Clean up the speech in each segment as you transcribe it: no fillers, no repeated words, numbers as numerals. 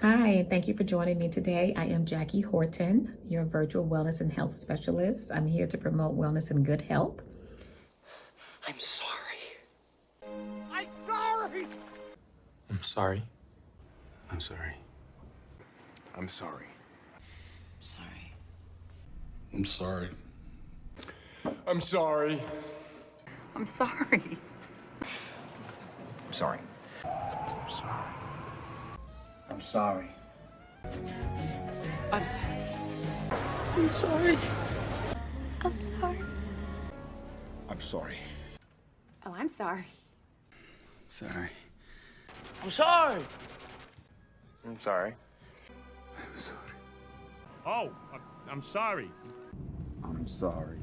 Hi, thank you for joining me today. I am Jackie Horton, your virtual wellness and health specialist. I'm here to promote wellness and good health. I'm sorry. I'm sorry. I'm sorry. I'm sorry. I'm sorry. Sorry. I'm sorry. I'm sorry. I'm sorry. I'm sorry. I'm sorry. I'm sorry. I'm sorry. I'm sorry. I'm sorry. Oh, I'm sorry. Sorry. I'm sorry. I'm sorry. I'm sorry. Oh, I'm sorry. I'm sorry.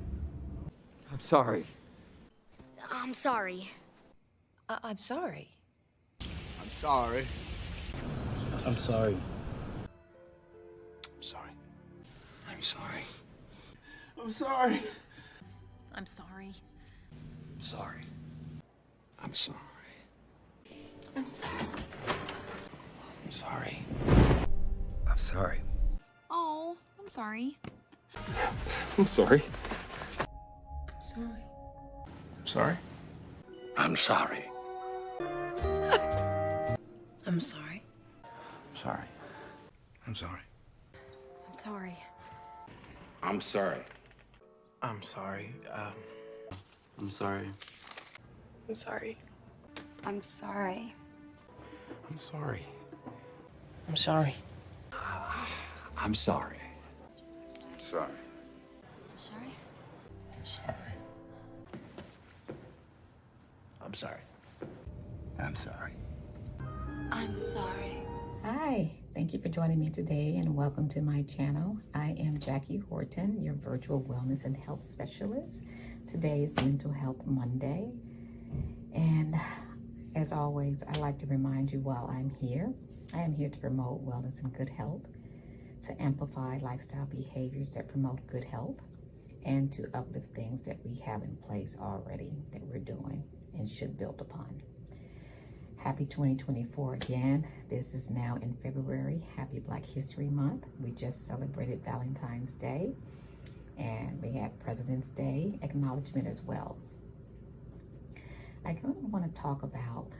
I'm sorry. I'm sorry. I'm sorry. I'm sorry. I'm sorry. I'm sorry. I'm sorry. I'm sorry. I'm sorry. I'm sorry. I'm sorry. I'm sorry. I'm sorry. I'm sorry. Oh, I'm sorry. I'm sorry. I'm sorry. I'm sorry. I'm sorry. I'm sorry. Sorry. I'm sorry. I'm sorry. I'm sorry. I'm sorry. I'm sorry. I'm sorry. I'm sorry. I'm sorry. I'm sorry. I'm sorry. Sorry. I'm sorry. Sorry. I'm sorry. I'm sorry. I'm sorry. Hi, thank you for joining me today and welcome to my channel. I am Jackie Horton, your virtual wellness and health specialist. Today is Mental Health Monday. And as always, I like to remind you while I'm here, I am here to promote wellness and good health, to amplify lifestyle behaviors that promote good health, and to uplift things that we have in place already that we're doing and should build upon. Happy 2024 again. This is now in February. Happy Black History Month. We just celebrated Valentine's Day and we had President's Day acknowledgement as well. I kind of want to talk about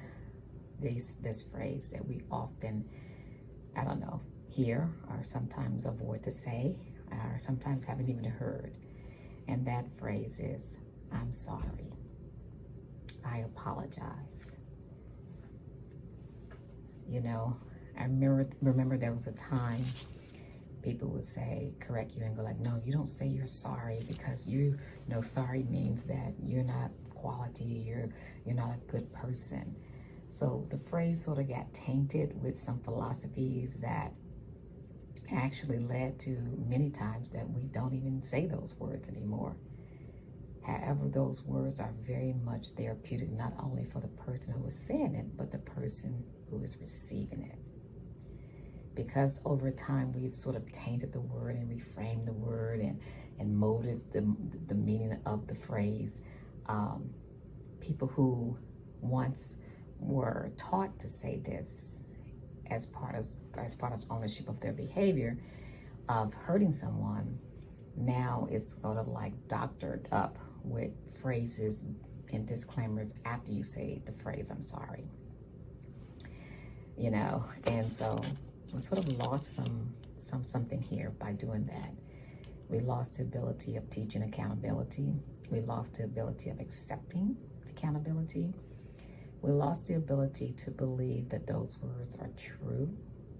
this phrase that we often, hear or sometimes avoid to say or sometimes haven't even heard. And that phrase is, I'm sorry. I apologize. You know, I remember there was a time people would say, correct you and go like, no, you don't say you're sorry because you know sorry means that you're not quality, you're not a good person. So the phrase sort of got tainted with some philosophies that actually led to many times that we don't even say those words anymore. However, those words are very much therapeutic, not only for the person who is saying it, but the person who is receiving it. Because over time, we've sort of tainted the word and reframed the word and molded the meaning of the phrase. People who once were taught to say this as part of ownership of their behavior of hurting someone, now it's sort of like doctored up with phrases and disclaimers after you say the phrase, I'm sorry. You know, and so we sort of lost something here by doing that. We lost the ability of teaching accountability. We lost the ability of accepting accountability. We lost the ability to believe that those words are true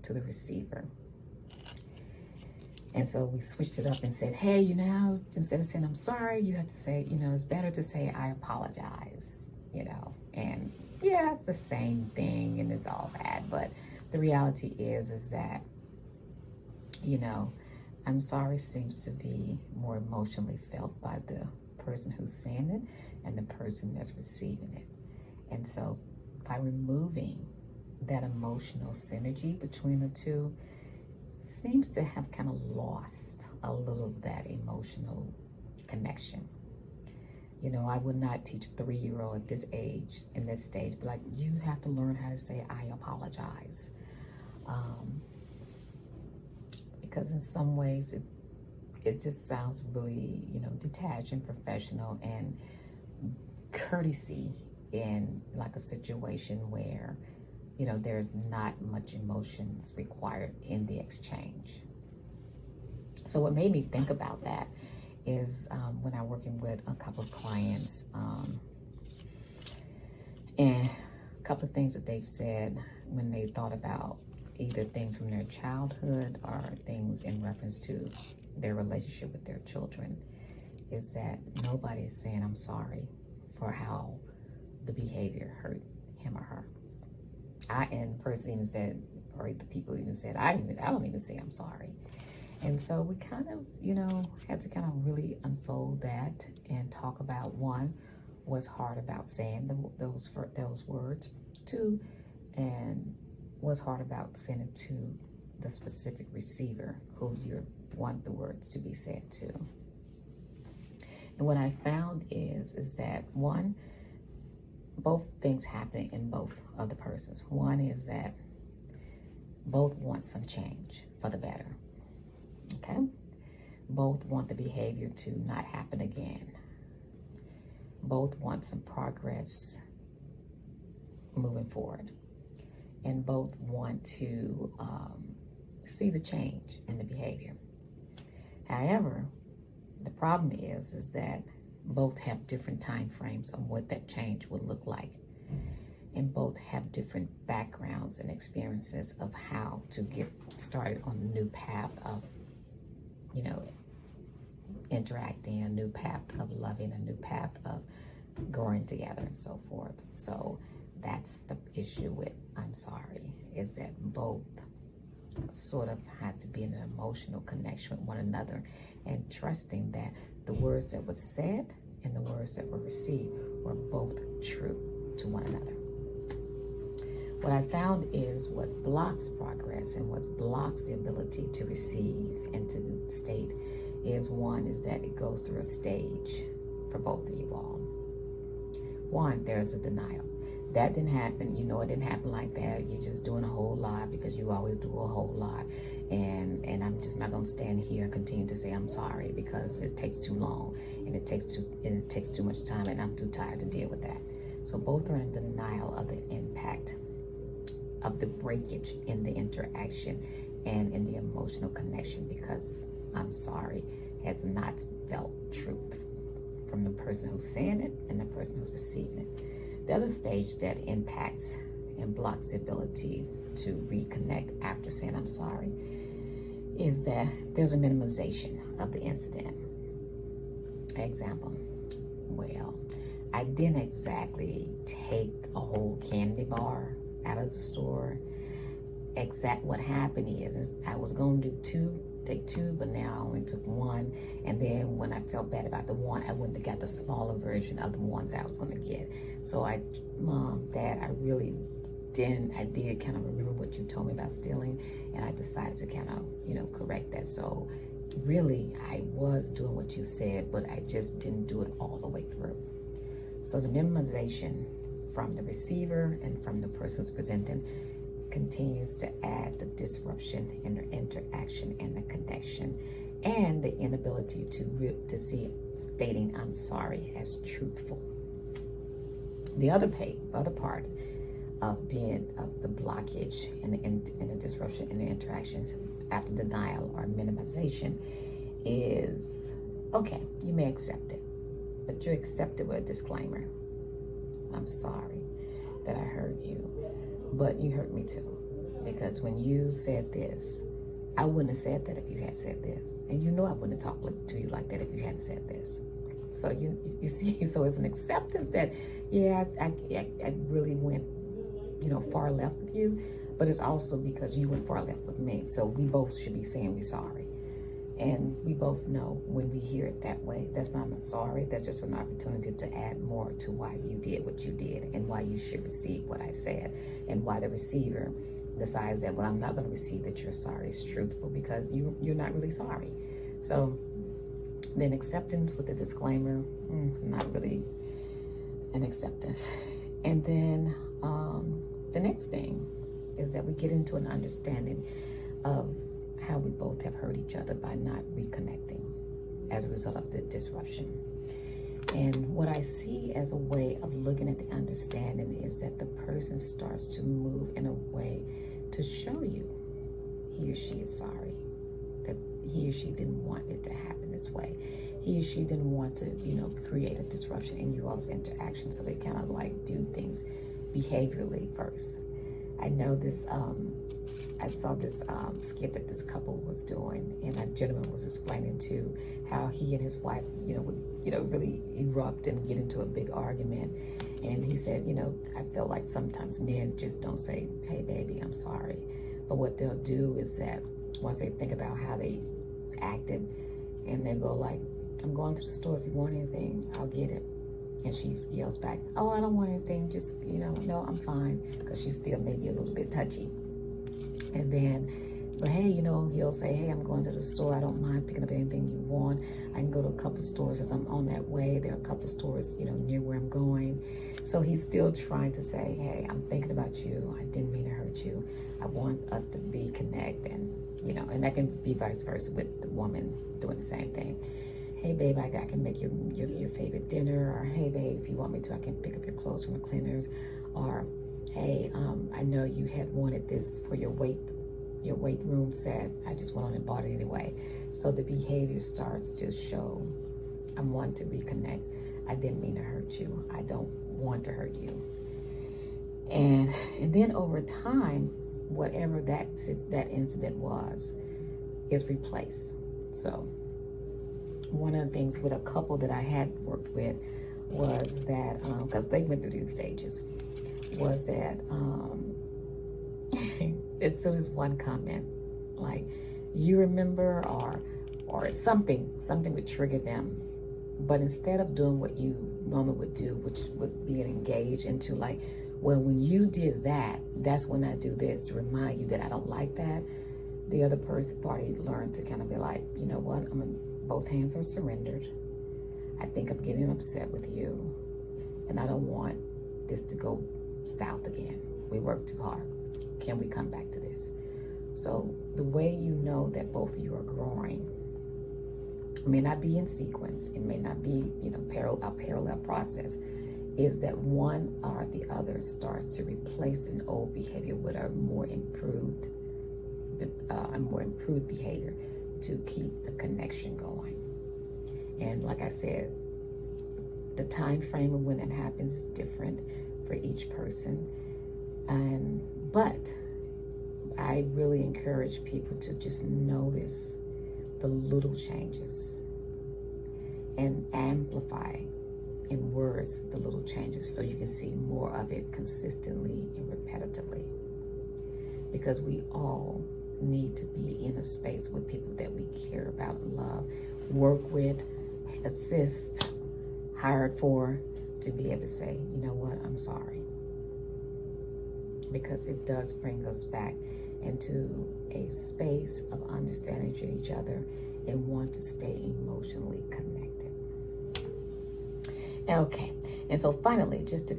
to the receiver. And so we switched it up and said, hey, instead of saying I'm sorry, you have to say, it's better to say I apologize, and yeah, it's the same thing and it's all bad. But the reality is that, I'm sorry seems to be more emotionally felt by the person who's saying it and the person that's receiving it. And so by removing that emotional synergy between the two, seems to have kind of lost a little of that emotional connection. I would not teach a 3-year-old at this age, in this stage, but like, you have to learn how to say, I apologize. because in some ways it just sounds really, detached and professional and courtesy in like a situation where, there's not much emotions required in the exchange. So what made me think about that is when I'm working with a couple of clients, and a couple of things that they've said when they thought about either things from their childhood or things in reference to their relationship with their children, is that nobody is saying I'm sorry for how the behavior hurt him or her. And the person even said, or the people even said, I don't even say I'm sorry. And so we kind of, had to kind of really unfold that and talk about, one, what's hard about saying those words, two, and what's hard about saying it to the specific receiver who you want the words to be said to. And what I found is that, one, both things happen in both of the persons. One is that both want some change for the better. Okay? Both want the behavior to not happen again. Both want some progress moving forward. And both want to see the change in the behavior. However, the problem is that both have different time frames on what that change would look like. And both have different backgrounds and experiences of how to get started on a new path of, interacting, a new path of loving, a new path of growing together and so forth. So that's the issue with I'm sorry, is that both sort of had to be in an emotional connection with one another and trusting that the words that were said and the words that were received were both true to one another. What I found is what blocks progress and what blocks the ability to receive and to state is, one, is that it goes through a stage for both of you all. One, there's a denial. That didn't happen. It didn't happen like that. You're just doing a whole lot because you always do a whole lot. And I'm just not going to stand here and continue to say I'm sorry because it takes too long and it takes too much time and I'm too tired to deal with that. So both are in denial of the impact of the breakage in the interaction and in the emotional connection, because I'm sorry has not felt truth from the person who's saying it and the person who's receiving it. The other stage that impacts and blocks the ability to reconnect after saying I'm sorry is that there's a minimization of the incident. Example, well, I didn't exactly take a whole candy bar out of the store. What happened is I was going to take two, but now I only took one. And then when I felt bad about the one, I wouldn't have got the smaller version of the one that I was going to get. So Mom, Dad, I did kind of remember what you told me about stealing, and I decided to kind of, correct that. So really, I was doing what you said, but I just didn't do it all the way through. So the minimization from the receiver and from the person who's presenting continues to add the disruption in the interaction and the connection, and the inability to see stating I'm sorry as truthful. The other part of the blockage and the disruption in the interaction after denial or minimization is, okay, you may accept it, but you accept it with a disclaimer. I'm sorry that I hurt you, but you hurt me too. Because when you said this, I wouldn't have said that if you had said this. And I wouldn't have talked to you like that if you hadn't said this. So you see, so it's an acceptance that, I really went, far left with you, but it's also because you went far left with me. So we both should be saying we're sorry. And we both know when we hear it that way, that's not a sorry, that's just an opportunity to add more to why you did what you did and why you should receive what I said, and why the receiver decides that, well, I'm not going to receive that you're sorry is truthful because you're not really sorry. So then acceptance with the disclaimer, not really an acceptance. And then the next thing is that we get into an understanding of how we both have hurt each other by not reconnecting as a result of the disruption. And what I see as a way of looking at the understanding is that the person starts to move in a way to show you he or she is sorry, that he or she didn't want it to happen this way. He or she didn't want to, create a disruption in you all's interaction. So they kind of like do things behaviorally first. I know this, I saw this skit that this couple was doing, and a gentleman was explaining to how he and his wife, would, really erupt and get into a big argument. And he said, I feel like sometimes men just don't say, hey, baby, I'm sorry. But what they'll do is that once they think about how they acted, and they go like, I'm going to the store. If you want anything, I'll get it. And she yells back, oh, I don't want anything. Just, no, I'm fine. Because she's still maybe a little bit touchy. And then, but hey, he'll say, hey, I'm going to the store. I don't mind picking up anything you want. I can go to a couple of stores as I'm on that way. There are a couple of stores, near where I'm going. So he's still trying to say, hey, I'm thinking about you. I didn't mean to hurt you. I want us to be connected. And that can be vice versa with the woman doing the same thing. Hey, babe, I can make your favorite dinner. Or, hey, babe, if you want me to, I can pick up your clothes from the cleaners. Or, hey, I know you had wanted this for your weight room set. I just went on and bought it anyway. So the behavior starts to show, I want to reconnect. I didn't mean to hurt you. I don't want to hurt you. And then over time, whatever that incident was, is replaced. So one of the things with a couple that I had worked with was that, because they went through these stages, was that as soon as one comment, like, you remember, or something would trigger them. But instead of doing what you normally would do, which would be engaged into like, well, when you did that, that's when I do this to remind you that I don't like that. The other party learned to kind of be like, you know what, both hands are surrendered. I think I'm getting upset with you, and I don't want this to go south again. We worked too hard. Can we come back to this? So the way you know that both of you are growing, it may not be in sequence, it may not be, a parallel process, is that one or the other starts to replace an old behavior with a more improved behavior to keep the connection going. And like I said, the time frame of when it happens is different for each person. But I really encourage people to just notice the little changes and amplify in words the little changes so you can see more of it consistently and repetitively. Because we all need to be in a space with people that we care about, love, work with, assist, hired for, to be able to say, you know what, I'm sorry. Because it does bring us back into a space of understanding each other and want to stay emotionally connected. Okay, and so finally, just to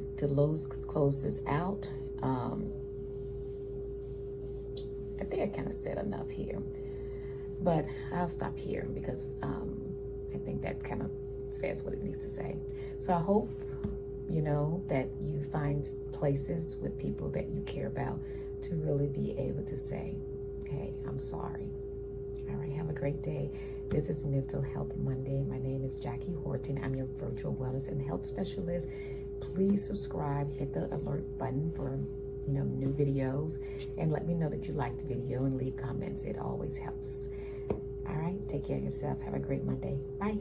close this out, I think I kind of said enough here, but I'll stop here because I think that kind of says what it needs to say. So I hope, that you find places with people that you care about to really be able to say, hey, I'm sorry. All right, have a great day. This is Mental Health Monday. My name is Jackie Horton. I'm your virtual wellness and health specialist. Please subscribe, hit the alert button for new videos, and let me know that you liked the video and leave comments. It always helps. All right, take care of yourself. Have a great Monday. Bye.